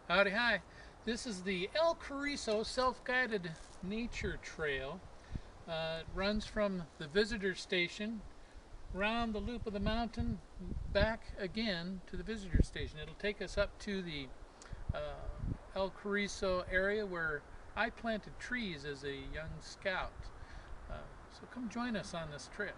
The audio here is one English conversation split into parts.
Howdy, hi. This is the El Cariso self-guided nature trail. It runs from the visitor station around the loop of the mountain back again to the visitor station. It'll take us up to the El Cariso area where I planted trees as a young scout. So come join us on this trip.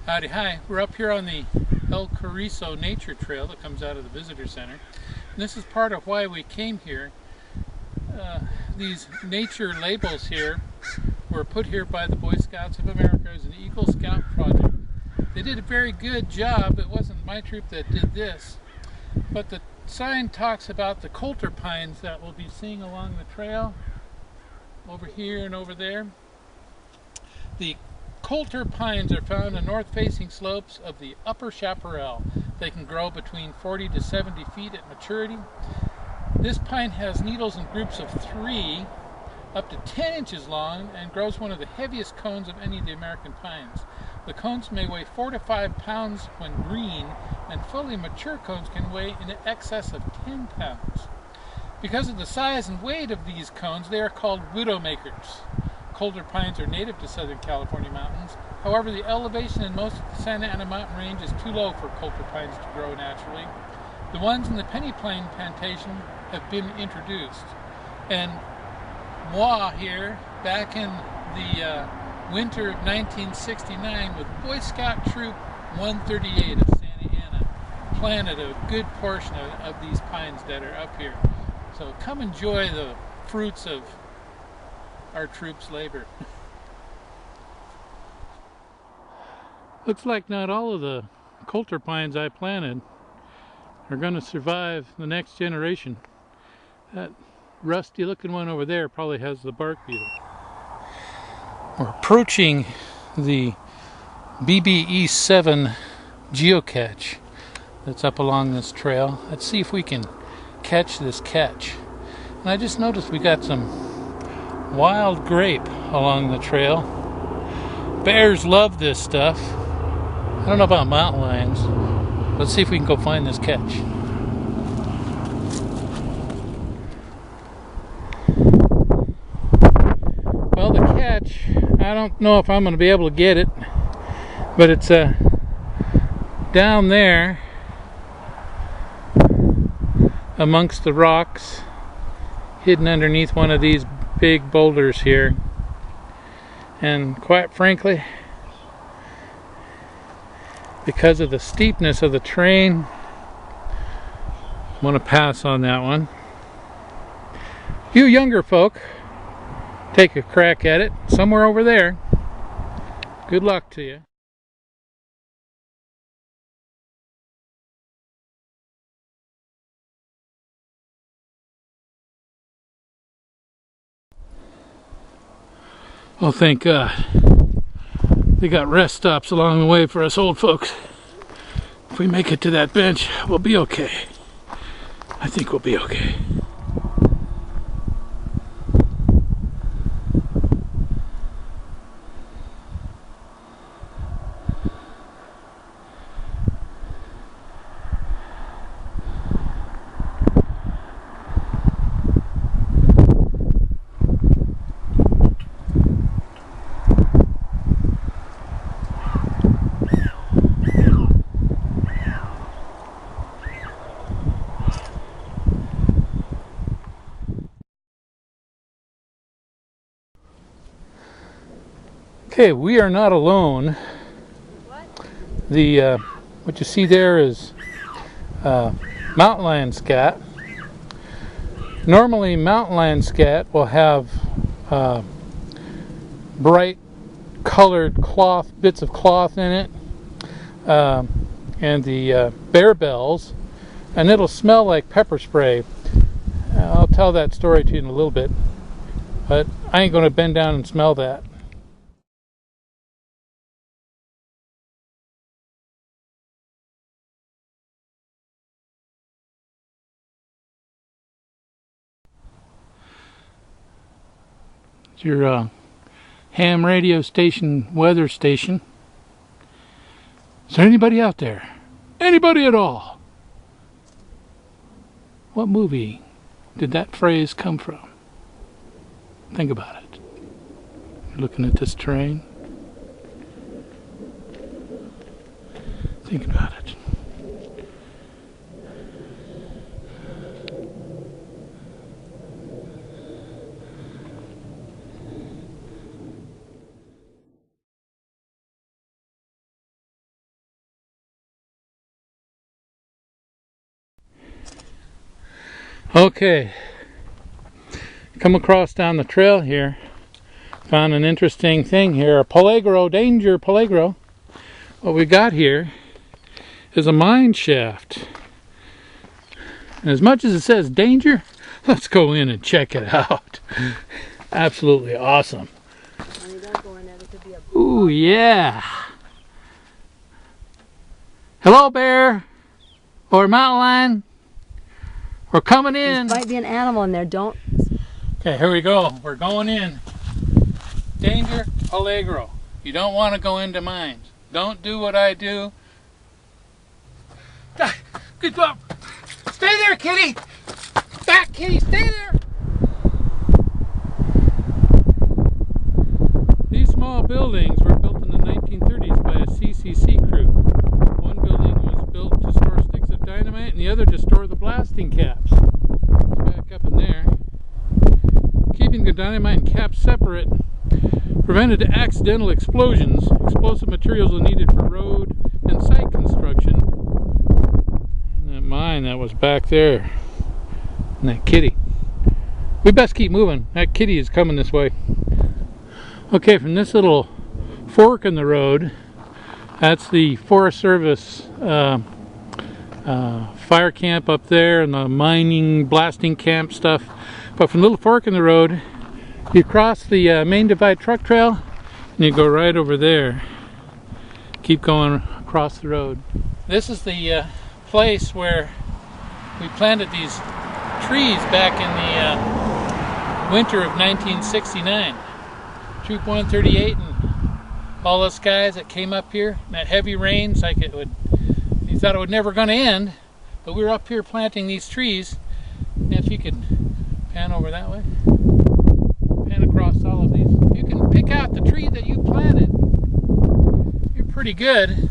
Howdy, hi. We're up here on the El Cariso nature trail that comes out of the visitor center. And this is part of why we came here. These nature labels here were put here by the Boy Scouts of America as an Eagle Scout project. They did a very good job. It wasn't my troop that did this, but the sign talks about the coulter pines that we'll be seeing along the trail over here and over there. The coulter pines are found on north-facing slopes of the upper chaparral. They can grow between 40 to 70 feet at maturity. This pine has needles in groups of 3 up to 10 inches long and grows one of the heaviest cones of any of the American pines. The cones may weigh 4 to 5 pounds when green, and fully mature cones can weigh in excess of 10 pounds. Because of the size and weight of these cones, they are called widowmakers. Coulter pines are native to Southern California mountains. However, the elevation in most of the Santa Ana mountain range is too low for coulter pines to grow naturally. The ones in the Penny Pine Plantation have been introduced. And moi here, back in the winter of 1969 with Boy Scout Troop 138 of Santa Ana, planted a good portion of these pines that are up here. So come enjoy the fruits of our troops' labor. Looks like not all of the coulter pines I planted are going to survive the next generation. That rusty looking one over there probably has the bark beetle. We're approaching the BBE7 geocache that's up along this trail. Let's see if we can catch this catch. And I just noticed we got some wild grape along the trail. Bears love this stuff. I don't know about mountain lions. Let's see if we can go find this catch. Well, the catch, I don't know if I'm going to be able to get it, but it's down there amongst the rocks, hidden underneath one of these big boulders here. And quite frankly, because of the steepness of the terrain, I'm going to pass on that one. You younger folk, take a crack at it somewhere over there. Good luck to you. Oh, thank God. They got rest stops along the way for us old folks. If we make it to that bench, we'll be okay. I think we'll be okay. Okay, we are not alone. The what you see there is mountain lion scat. Normally, mountain lion scat will have bright colored cloth, bits of cloth in it, and the bear bells, and it'll smell like pepper spray. I'll tell that story to you in a little bit, but I ain't going to bend down and smell that. your ham radio station, weather station. Is there anybody out there? Anybody at all? What movie did that phrase come from? Think about it. You're looking at this terrain. Think about it. Okay, come across down the trail here, found an interesting thing here, a peligro, danger peligro. What we got here is a mine shaft. And as much as it says danger, let's go in and check it out. Absolutely awesome. Ooh, yeah. Hello, bear, or mountain lion. We're coming in. There might be an animal in there, don't. Okay, here we go. We're going in. Danger, peligro. You don't want to go into mines. Don't do what I do. Good job. Stay there, kitty. Back, kitty, stay there. These small buildings were built in the 1930s by a CCC crew. One building was built to store sticks of dynamite and the other to store the blasting caps. Let's back up in there. Keeping the dynamite and caps separate prevented accidental explosions. Explosive materials were needed for road and site construction. And that mine that was back there. And that kitty. We best keep moving. That kitty is coming this way. Okay, from this little fork in the road, that's the Forest Service fire camp up there and the mining, blasting camp stuff. But from the little fork in the road, you cross the main divide truck trail and you go right over there. Keep going across the road. This is the place where we planted these trees back in the winter of 1969. Troop 138 and all those guys that came up here, and that heavy rains, like it would, you thought it was never going to end, but we were up here planting these trees. And if you could pan over that way, pan across all of these, you can pick out the tree that you planted. You're pretty good.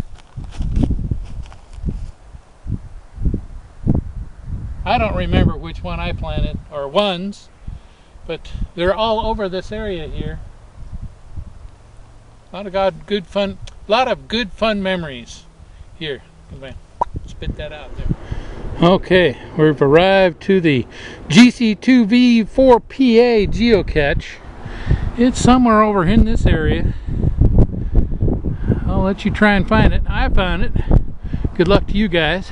I don't remember which one I planted, or ones, but they're all over this area here. A lot of good fun memories here. Spit that out there. Okay, we've arrived to the GC2V4PA geocache. It's somewhere over in this area. I'll let you try and find it. I found it. Good luck to you guys.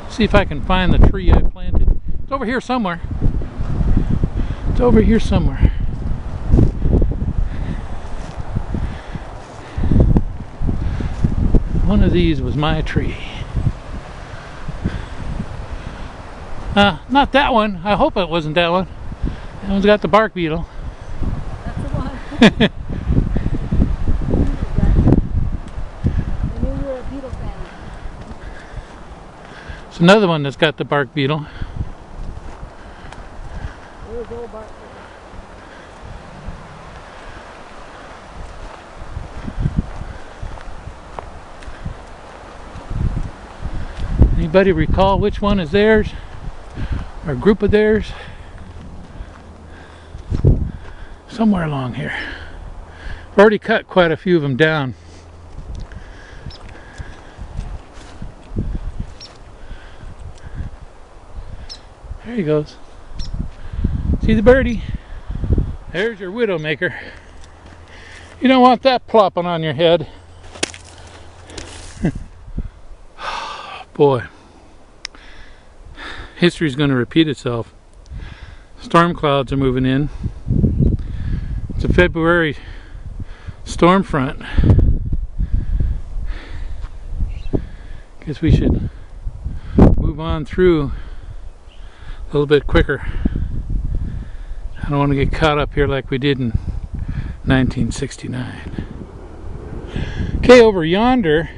See if I can find the tree I planted. It's over here somewhere. It's over here somewhere. One of these was my tree. Not that one. I hope it wasn't that one. That one's got the bark beetle. That's the one. I knew you were a beetle fan. It's another one that's got the bark beetle. There's old bark beetle. Anybody recall which one is theirs? Or a group of theirs? Somewhere along here. I've already cut quite a few of them down. There he goes. See the birdie? There's your widowmaker. You don't want that plopping on your head. Boy, history's going to repeat itself. Storm clouds are moving in. It's a February storm front. Guess we should move on through a little bit quicker. I don't want to get caught up here like we did in 1969. Okay, over yonder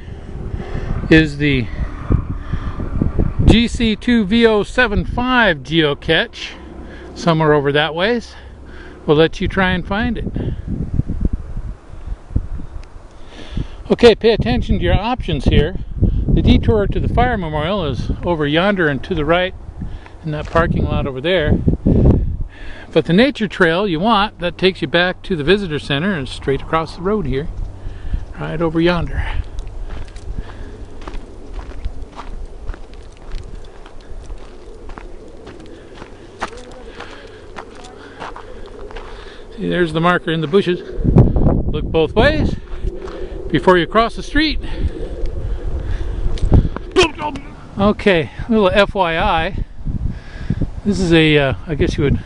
is the GC2VO75 geocache, somewhere over that ways. We'll let you try and find it. Okay, pay attention to your options here. The detour to the fire memorial is over yonder and to the right in that parking lot over there. But the nature trail you want, that takes you back to the visitor center and straight across the road here, right over yonder. See, there's the marker in the bushes. Look both ways before you cross the street. Okay, a little FYI. This is a, I guess you would,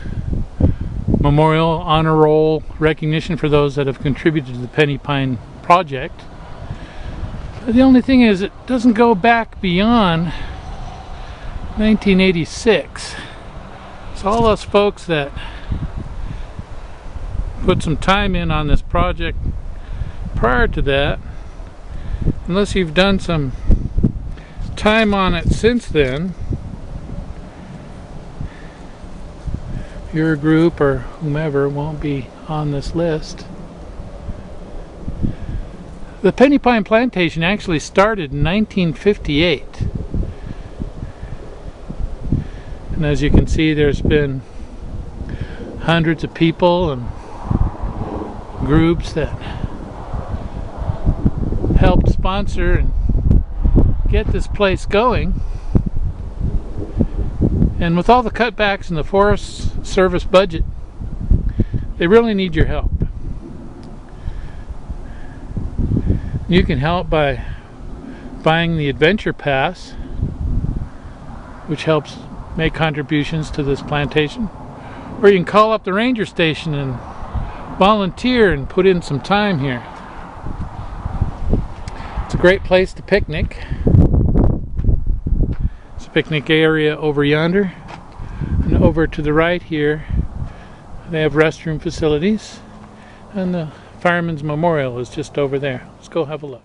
memorial, honor roll, recognition for those that have contributed to the Penny Pine project. But the only thing is, it doesn't go back beyond 1986. So all those folks that put some time in on this project prior to that, unless you've done some time on it since then, your group or whomever won't be on this list. The Penny Pine Plantation actually started in 1958. And as you can see, there's been hundreds of people and groups that helped sponsor and get this place going. And with all the cutbacks in the Forest Service budget, they really need your help. You can help by buying the Adventure Pass, which helps make contributions to this plantation. Or you can call up the ranger station and volunteer and put in some time here. It's a great place to picnic. It's a picnic area over yonder. And over to the right here, they have restroom facilities. And the Fireman's Memorial is just over there. Let's go have a look.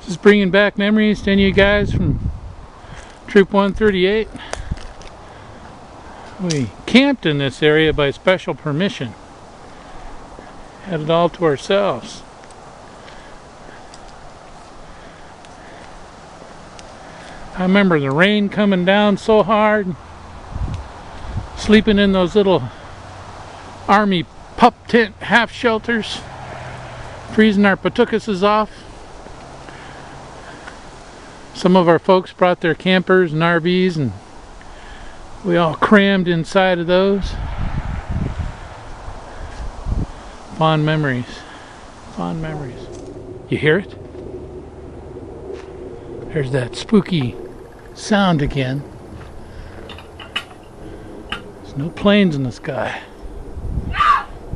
Just bringing back memories to any of you guys from Troop 138. We camped in this area by special permission. Had it all to ourselves. I remember the rain coming down so hard, sleeping in those little army pup tent half shelters, freezing our patukas off. Some of our folks brought their campers and RVs, and we all crammed inside of those. Fond memories. Fond memories. You hear it? There's that spooky sound again. There's no planes in the sky.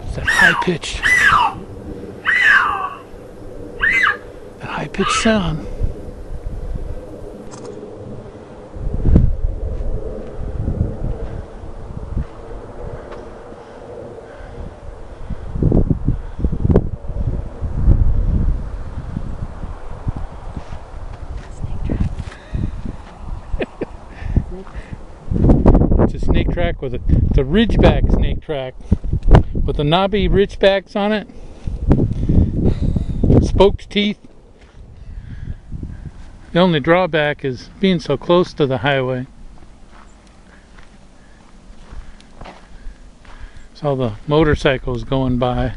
It's that high-pitched high-pitched sound. It's a snake track with it's a ridgeback snake track with the knobby ridgebacks on it, spoked teeth. The only drawback is being so close to the highway. It's all the motorcycles going by.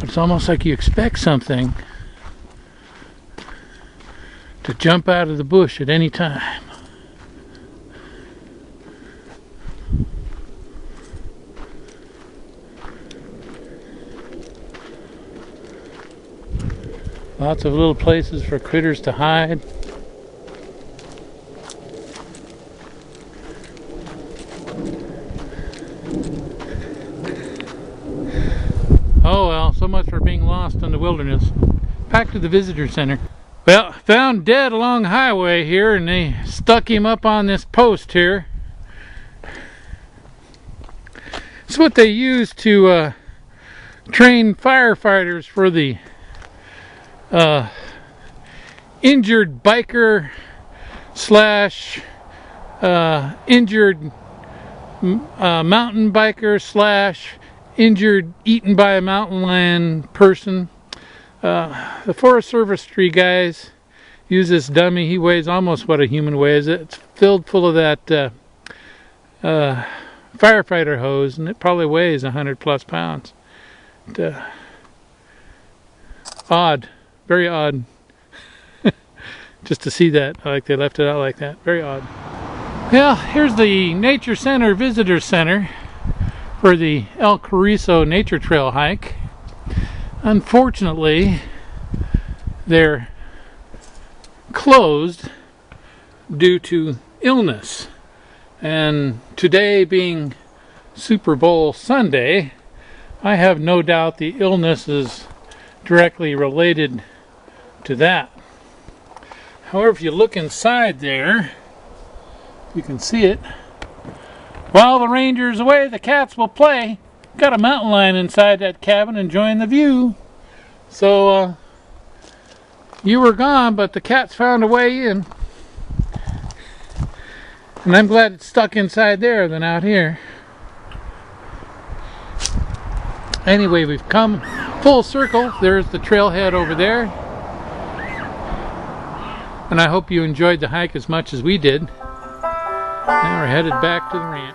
But it's almost like you expect something to jump out of the bush at any time. Lots of little places for critters to hide. Oh well, so much for being lost in the wilderness. Back to the visitor center. Well, found dead along the highway here, and they stuck him up on this post here. It's what they use to train firefighters for the injured biker slash injured mountain biker slash injured eaten by a mountain lion person. The Forest Service tree guys use this dummy. He weighs almost what a human weighs. It's filled full of that firefighter hose, and it probably weighs 100+ pounds. Odd, very odd. Just to see that, like they left it out like that. Very odd. Well, here's the Nature Center Visitor Center for the El Cariso Nature Trail hike. Unfortunately, they're closed due to illness. And today being Super Bowl Sunday, I have no doubt the illness is directly related to that. However, if you look inside there, you can see it. While the ranger's away, the cats will play. Got a mountain lion inside that cabin enjoying the view. So, you were gone, but the cats found a way in. And I'm glad it's stuck inside there than out here. Anyway, we've come full circle. There's the trailhead over there. And I hope you enjoyed the hike as much as we did. Now we're headed back to the ranch.